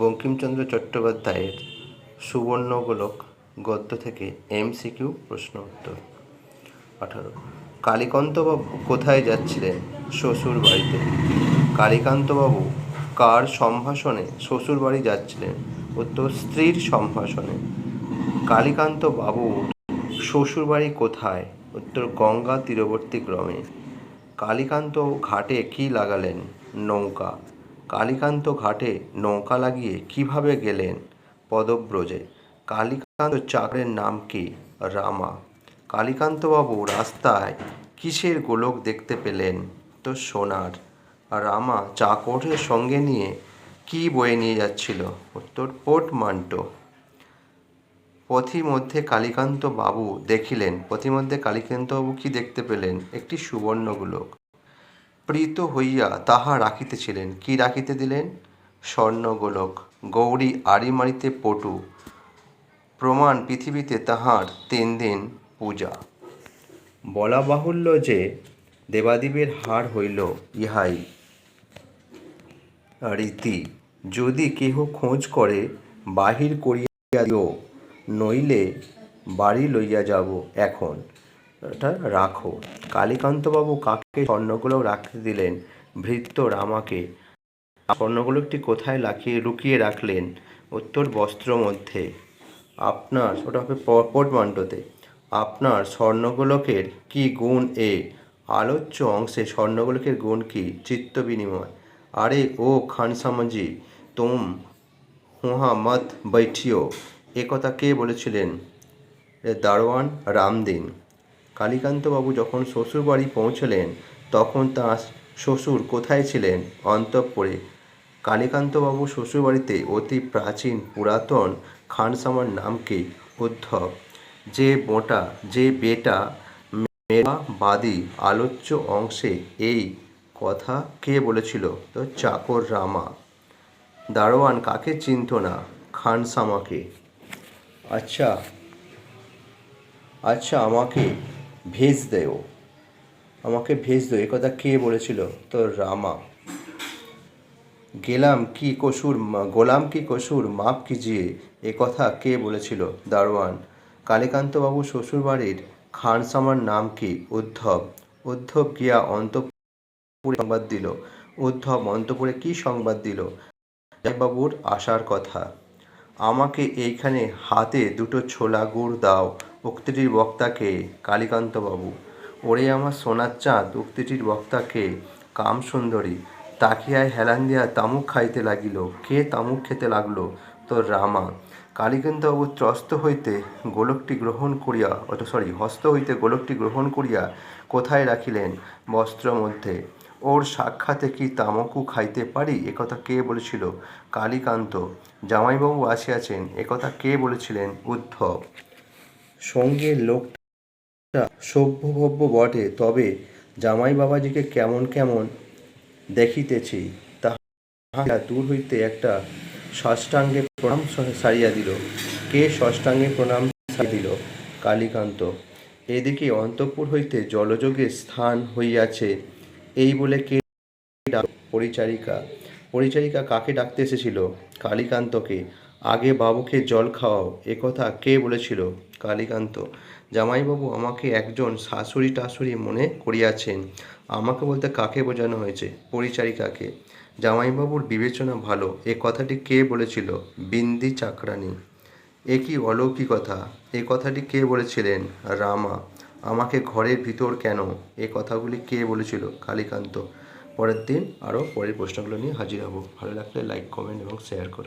বঙ্কিমচন্দ্র চট্টোপাধ্যায়ের সুবর্ণগোলক গদ্য থেকে এমসিকিউ প্রশ্ন উত্তর। 18। কালীকান্তবাবু কোথায় যাচ্ছিলেন? শ্বশুর বাড়িতে। কালীকান্তবাবু কার সম্ভাষণে শ্বশুর বাড়ি যাচ্ছিলেন? উত্তর, স্ত্রীর সম্ভাষণে। কালীকান্তবাবুর শ্বশুর বাড়ি কোথায়? উত্তর, গঙ্গা তীরবর্তী গ্রামে। কালীকান্ত ঘাটে কি লাগালেন? নৌকা। কালীকান্ত ঘাটে নৌকা লাগিয়ে কিভাবে গেলেন? পদব্রজে। কালীকান্ত চাকরের নাম কি? রামা। কালীকান্তবাবু রাস্তায় কিসের গোলক দেখতে পেলেন? তো সোনার। রামা চাকরের সঙ্গে নিয়ে কি বয়ে নিয়ে যাচ্ছিল? উত্তর, পোর্টমান্টো। পথিমধ্যে কালীকান্তবাবু দেখিলেন। পথিমধ্যে কালীকান্তবাবু কি দেখতে পেলেন? একটি সুবর্ণগোলক। প্রীত হইয়া তাহা রাখিতেছিলেন। কি রাখিতে দিলেন? স্বর্ণগোলক। গৌরী আড়ি মারিতে পটু। প্রমাণ পৃথিবীতে তাহার 3 দিন পূজা। বলা বাহুল্য যে দেবাদিবের হার হইল ইহাই রীতি। যদি কেহ খোঁজ করে বাহির করিয়া দিও, নইলে বাড়ি লইয়া যাব এখন। এটা রাখো। কালীকান্তবাবু কাকে স্বর্ণগোলক রাখতে দিলেন? ভৃত্য রামাকে। স্বর্ণগোলকটি কোথায় লুকিয়ে রাখলেন? উত্তর, বস্ত্র মধ্যে। আপনার, ওটা হবে পোর্টমান্টোতে। আপনার স্বর্ণগোলকের কি গুণ? আলোচ্য অংশে স্বর্ণগোলকের গুণ কি? চিত্ত বিনিময়। আরে ও খানসামাজি, তুম হুহা মত বৈঠিও, এ কথা কে বলেছিলেন? দারোয়ান রামদিন। কালীকান্তবাবু যখন শ্বশুরবাড়ি পৌঁছলেন তখন তাঁর শ্বশুর কোথায় ছিলেন? অন্তঃপুরে। কালীকান্তবাবু শ্বশুরবাড়িতে অতি প্রাচীন পুরাতন খানসামার নাম কি? উদ্ধব। যে বেটা মেয়েবাদী আলোচ্য অংশে এই কথা কে বলেছিল? তো চাকর রামা। দারোয়ান কাকে চিনত না? খানসামাকে। আচ্ছা, আমাকে ভেজ দেও, এ কথা কে বলেছিল? তো রামা। গোলাম কি কসুর মাপ কিজিয়ে, এ কথা কে বলেছিল? দারোয়ান। কালীকান্তবাবু শ্বশুরবাড়ির খানসামার নাম কি? উদ্ধব। উদ্ধব গিয়া অন্তঃপুরে সংবাদ দিল। উদ্ধব অন্তঃপুরে কি সংবাদ দিল? জামাইবাবুর আসার কথা। আমাকে এইখানে হাতে 2টো ছোলা গুড় দাও। উক্তিটির বক্তা কে? কালীকান্তবাবু। ওরে আমার সোনার চাঁদ, উক্তিটির বক্তা কে? কামসুন্দরী। তাকিয়ায় হেলান দিয়া তামুক খাইতে লাগিল। কে তামুক খেতে লাগলো? তো রামা। কালীকান্তবাবু হস্ত হইতে গোলকটি গ্রহণ করিয়া কোথায় রাখিলেন? বস্ত্র মধ্যে। ওর সাক্ষাতে কি তামাকও খাইতে পারি, একথা কে বলেছিল? কালীকান্ত। জামাইবাবু আসিয়াছেন, একথা কে বলেছিলেন? উদ্ধব। সঙ্গের লোকটা সভ্যভব্য বটে, তবে জামাই বাবাজিকে কেমন কেমন দেখিতেছি। তাহা দূর হইতে একটা ষষ্ঠাঙ্গে প্রণাম সারিয়া দিল। কে ষষ্ঠাঙ্গে প্রণাম সারিয়া দিল? কালীকান্ত। এদিকে অন্তঃপুর হইতে জলযোগে স্নান হইয়াছে, এই বলে কে? পরিচারিকা। পরিচারিকা কাকে ডাকতে এসেছিল? কালীকান্তকে। আগে বাবুকে জল খাওয়াও, একথা কে বলেছিল? কালীকান্ত। জামাইবাবু আমাকে একজন শাশুড়ি টাশুড়ি মনে করিয়াছেন। আমাকে বলতে কাকে বোঝানো হয়েছে? পরিচারিকাকে। জামাইবাবুর বিবেচনা ভালো, এ কথাটি কে বলেছিল? বিন্দি চাকরানী। এ কি অলৌকিকতা, এ কথাটি কে বলেছিলেন? রামা। আমাকে ঘরের ভিতর কেন, এ কথাগুলি কে বলেছিল? কালীকান্ত। পরের দিন আরও পরের প্রশ্নগুলো নিয়ে হাজির হব। ভালো লাগলে লাইক, কমেন্ট এবং শেয়ার করো।